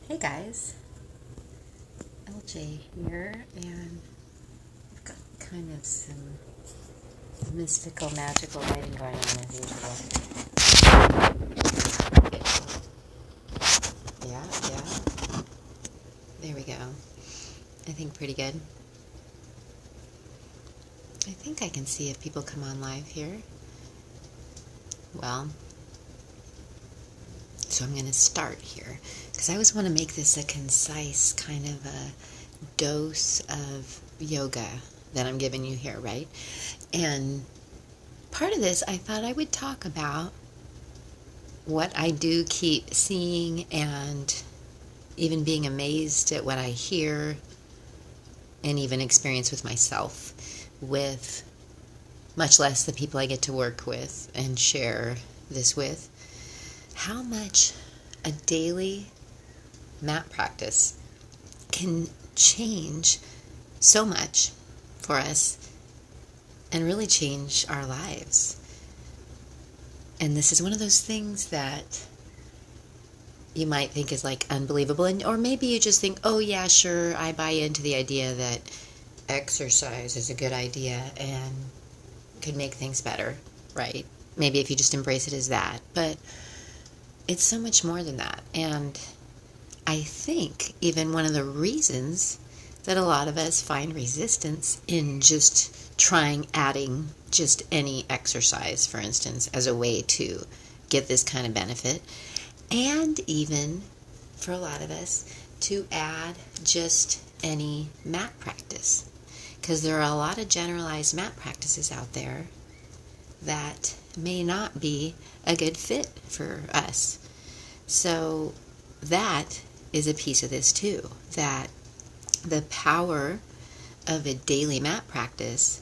Hey guys, LJ here, and I've got kind of some mystical, magical writing going on as usual. Yeah, yeah. There we go. I think pretty good. I think I can see if people come on live here. Well, so I'm going to start here because I always want to make this a concise kind of a dose of yoga that I'm giving you here, right? And part of this, I thought I would talk about what I do keep seeing and even being amazed at what I hear and even experience with myself, with much less the people I get to work with and share this with, how much a daily mat practice can change so much for us and really change our lives. And this is one of those things that you might think is like unbelievable, or maybe you just think, oh yeah, sure, I buy into the idea that exercise is a good idea and could make things better, right? Maybe if you just embrace it as that, but it's so much more than that. And I think even one of the reasons that a lot of us find resistance in just trying adding just any exercise, for instance, as a way to get this kind of benefit, and even for a lot of us to add just any mat practice, because there are a lot of generalized mat practices out there that may not be a good fit for us. So that is a piece of this too, that the power of a daily mat practice,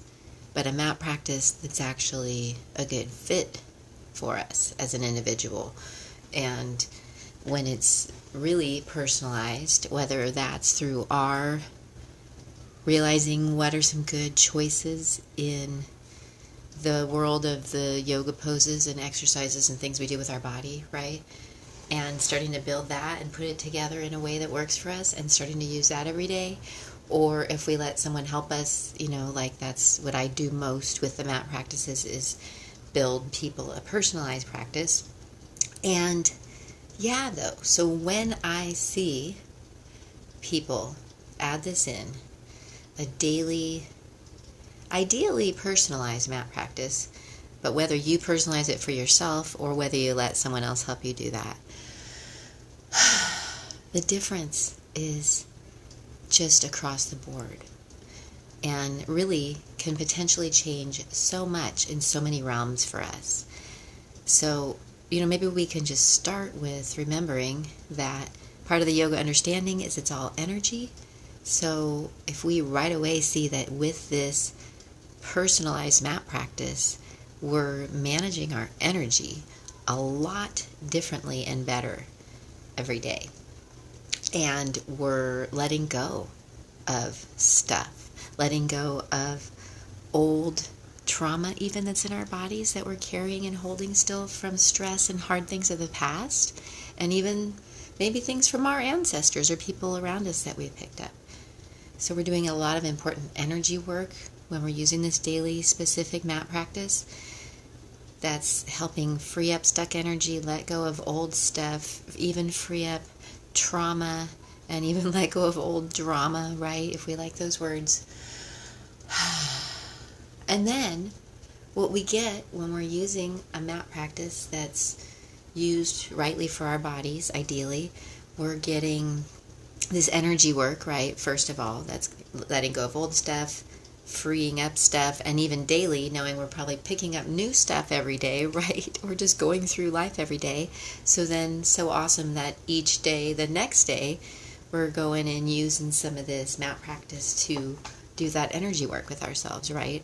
but a mat practice that's actually a good fit for us as an individual. And when it's really personalized, whether that's through our realizing what are some good choices in the world of the yoga poses and exercises and things we do with our body, right? And starting to build that and put it together in a way that works for us and starting to use that every day. Or if we let someone help us, like that's what I do most with the mat practices, is build people a personalized practice. And yeah, though, so when I see people add this in, a daily, ideally personalized mat practice, but whether you personalize it for yourself or whether you let someone else help you do that, the difference is just across the board and really can potentially change so much in so many realms for us. So, maybe we can just start with remembering that part of the yoga understanding is it's all energy. So if we right away see that with this personalized mat practice, we're managing our energy a lot differently and better every day. And we're letting go of stuff, letting go of old trauma even that's in our bodies that we're carrying and holding still from stress and hard things of the past, and even maybe things from our ancestors or people around us that we've picked up. So we're doing a lot of important energy work when we're using this daily specific mat practice. That's helping free up stuck energy, let go of old stuff, even free up trauma, and even let go of old drama, right? If we like those words. And then what we get when we're using a mat practice that's used rightly for our bodies, ideally, we're getting this energy work, right? First of all, that's letting go of old stuff, freeing up stuff, and even daily, knowing we're probably picking up new stuff every day, right? Or just going through life every day. So then, so awesome that each day, the next day, we're going and using some of this mat practice to do that energy work with ourselves, right?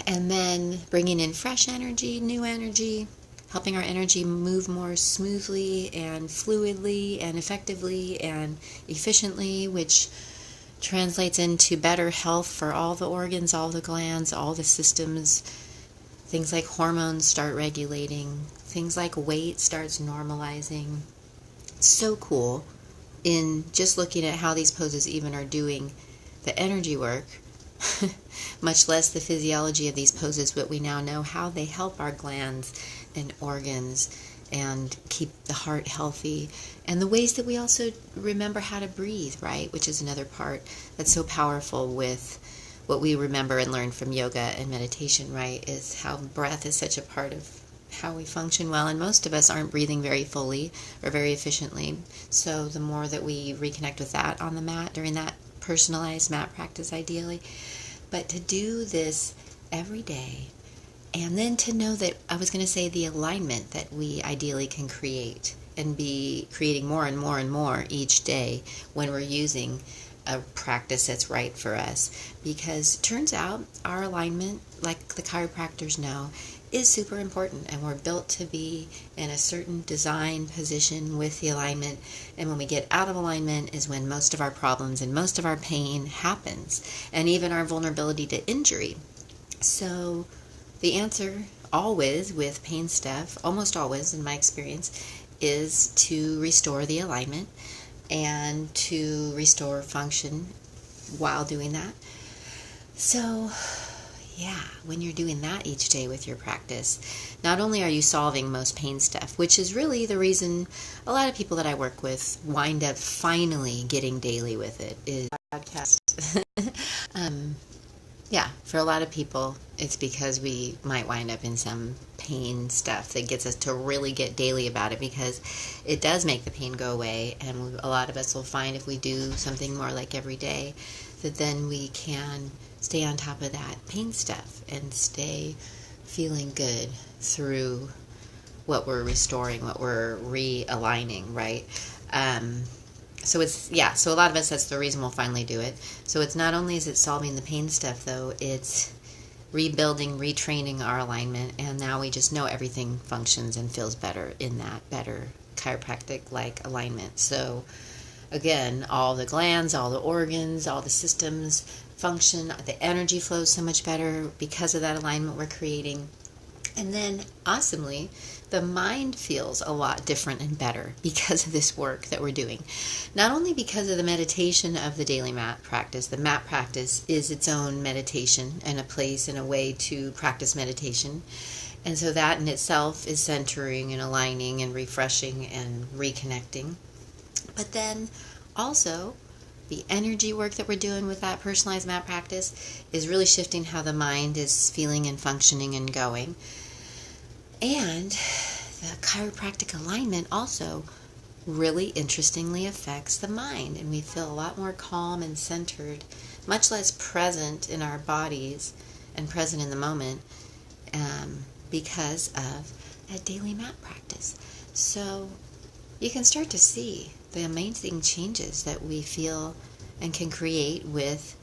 And then bringing in fresh energy, new energy, helping our energy move more smoothly and fluidly and effectively and efficiently, which translates into better health for all the organs, all the glands, all the systems. Things like hormones start regulating. Things like weight starts normalizing. so cool in just looking at how these poses even are doing the energy work, much less the physiology of these poses, but we now know how they help our glands and organs and keep the heart healthy, and the ways that we also remember how to breathe, right? Which is another part that's so powerful with what we remember and learn from yoga and meditation, right? Is how breath is such a part of how we function well, and most of us aren't breathing very fully or very efficiently. So the more that we reconnect with that on the mat during that personalized mat practice, ideally, but to do this every day, and then to know that, I was going to say, the alignment that we ideally can create and be creating more and more and more each day when we're using a practice that's right for us. Because it turns out our alignment, like the chiropractors know, is super important, and we're built to be in a certain design position with the alignment, and when we get out of alignment is when most of our problems and most of our pain happens, and even our vulnerability to injury. So the answer always with pain stuff, almost always in my experience, is to restore the alignment and to restore function while doing that. So yeah, when you're doing that each day with your practice, not only are you solving most pain stuff, which is really the reason a lot of people that I work with wind up finally getting daily with it, is podcast. Yeah, for a lot of people, it's because we might wind up in some pain stuff that gets us to really get daily about it, because it does make the pain go away. And a lot of us will find, if we do something more like every day, that then we can stay on top of that pain stuff and stay feeling good through what we're restoring, what we're realigning, right? So a lot of us, that's the reason we'll finally do it. So it's not only is it solving the pain stuff, though, it's rebuilding, retraining our alignment, and now we just know everything functions and feels better in that better chiropractic-like alignment. So again, all the glands, all the organs, all the systems function, the energy flows so much better because of that alignment we're creating. And then, awesomely, the mind feels a lot different and better because of this work that we're doing. Not only because of the meditation of the daily mat practice. The mat practice is its own meditation and a place and a way to practice meditation. And so that in itself is centering and aligning and refreshing and reconnecting. But then also, the energy work that we're doing with that personalized mat practice is really shifting how the mind is feeling and functioning and going. And the chiropractic alignment also really interestingly affects the mind, and we feel a lot more calm and centered, much less present in our bodies and present in the moment, because of that daily mat practice. So you can start to see the amazing changes that we feel and can create with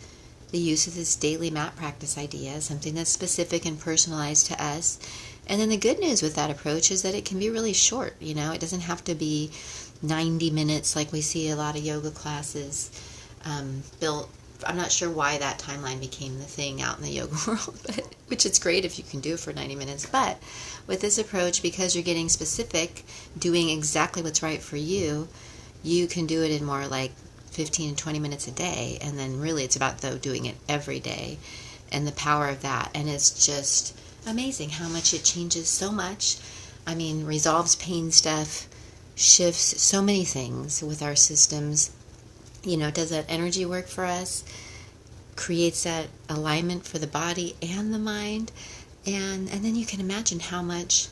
the use of this daily mat practice idea, something that's specific and personalized to us. And then the good news with that approach is that it can be really short. It doesn't have to be 90 minutes like we see a lot of yoga classes built. I'm not sure why that timeline became the thing out in the yoga world, which is great if you can do it for 90 minutes. But with this approach, because you're getting specific, doing exactly what's right for you, you can do it in more like 15 and 20 minutes a day. And then really it's about, though, doing it every day and the power of that. And it's just amazing how much it changes so much. I mean, resolves pain stuff, shifts so many things with our systems. Does that energy work for us, creates that alignment for the body and the mind. And then you can imagine how much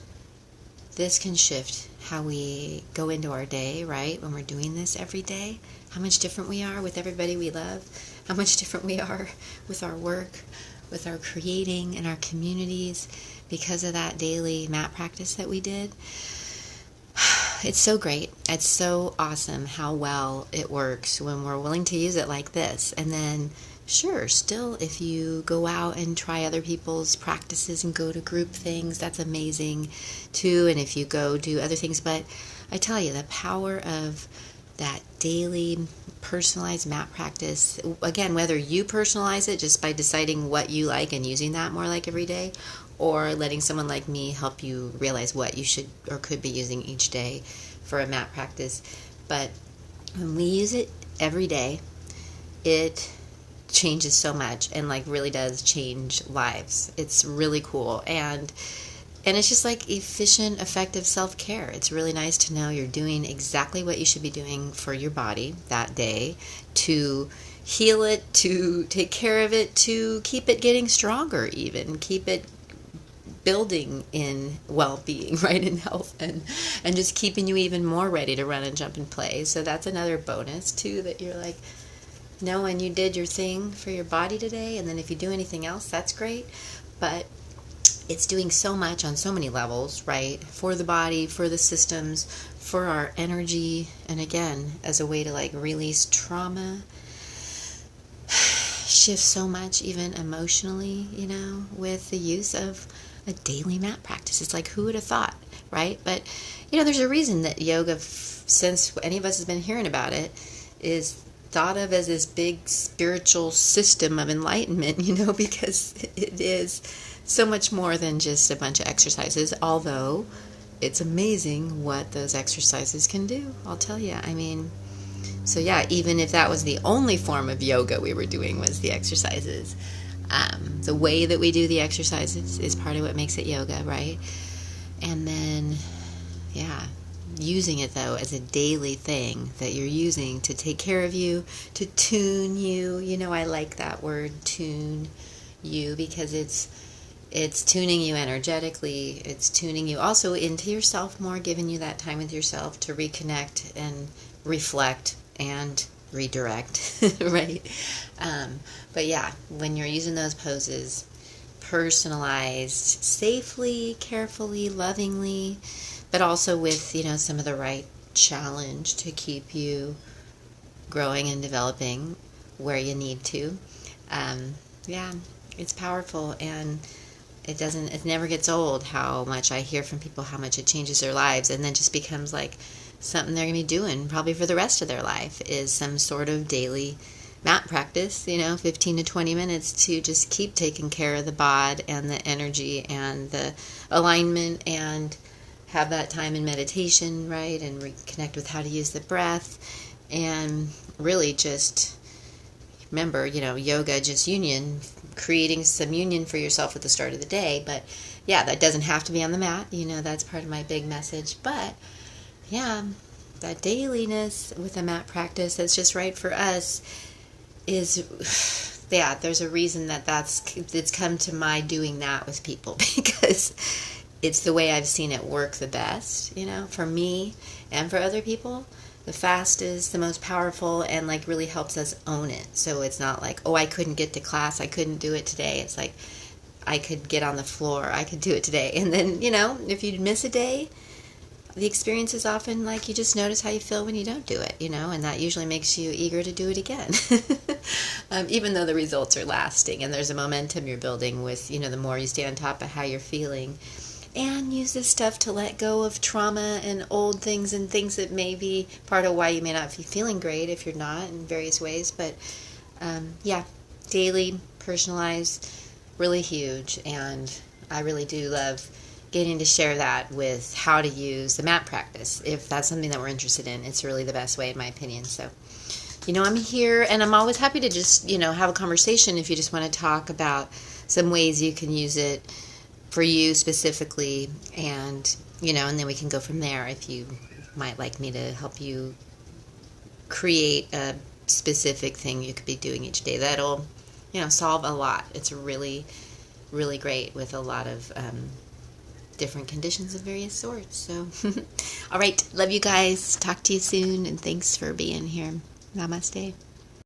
this can shift how we go into our day, right? When we're doing this every day, how much different we are with everybody we love, how much different we are with our work, with our creating and our communities because of that daily mat practice that we did. It's so great. It's so awesome how well it works when we're willing to use it like this. And then, sure, still, if you go out and try other people's practices and go to group things, that's amazing too. And if you go do other things, but I tell you, the power of that daily personalized mat practice, again, whether you personalize it just by deciding what you like and using that more like every day, or letting someone like me help you realize what you should or could be using each day for a mat practice, But when we use it every day, it changes so much and like really does change lives. It's really cool. And it's just like efficient, effective self-care. It's really nice to know you're doing exactly what you should be doing for your body that day to heal it, to take care of it, to keep it getting stronger even, keep it building in well-being, right, in health, and just keeping you even more ready to run and jump and play. So that's another bonus too, that you're like knowing you did your thing for your body today, and then if you do anything else, that's great. But it's doing so much on so many levels, right? For the body, for the systems, for our energy, and again, as a way to like release trauma, shift so much, even emotionally, with the use of a daily mat practice. It's like, who would have thought, right? But, there's a reason that yoga, since any of us has been hearing about it, is thought of as this big spiritual system of enlightenment, because it is so much more than just a bunch of exercises, although it's amazing what those exercises can do, I'll tell you. So yeah, even if that was the only form of yoga we were doing was the exercises, the way that we do the exercises is part of what makes it yoga, right? And then, yeah, using it though as a daily thing that you're using to take care of you, to tune you. I like that word, tune you, because it's tuning you energetically. It's tuning you also into yourself more, giving you that time with yourself to reconnect and reflect and redirect, right? But yeah, when you're using those poses, personalized, safely, carefully, lovingly, but also with, some of the right challenge to keep you growing and developing where you need to. Yeah, it's powerful, and it never gets old how much I hear from people, how much it changes their lives, and then just becomes like something they're going to be doing probably for the rest of their life, is some sort of daily mat practice, 15 to 20 minutes to just keep taking care of the bod and the energy and the alignment, and have that time in meditation, right, and reconnect with how to use the breath, and really just remember, yoga, just union, creating some union for yourself at the start of the day. But yeah, that doesn't have to be on the mat, that's part of my big message. But yeah, that dailiness with a mat practice that's just right for us is, yeah, there's a reason it's come to my doing that with people, because it's the way I've seen it work the best, for me and for other people. The fast is the most powerful and like really helps us own it. So it's not like, oh, I couldn't get to class, I couldn't do it today. It's like, I could get on the floor, I could do it today. And then, if you miss a day, the experience is often like you just notice how you feel when you don't do it, and that usually makes you eager to do it again. Even though the results are lasting and there's a momentum you're building with, the more you stay on top of how you're feeling. And use this stuff to let go of trauma and old things and things that may be part of why you may not be feeling great if you're not, in various ways. But yeah, daily, personalized, really huge. And I really do love getting to share that with how to use the mat practice. If that's something that we're interested in, it's really the best way, in my opinion. So, I'm here, and I'm always happy to just, have a conversation if you just want to talk about some ways you can use it for you specifically, and and then we can go from there. If you might like me to help you create a specific thing you could be doing each day, that'll solve a lot. It's really, really great with a lot of different conditions of various sorts. So all right, love you guys, talk to you soon, and thanks for being here. Namaste.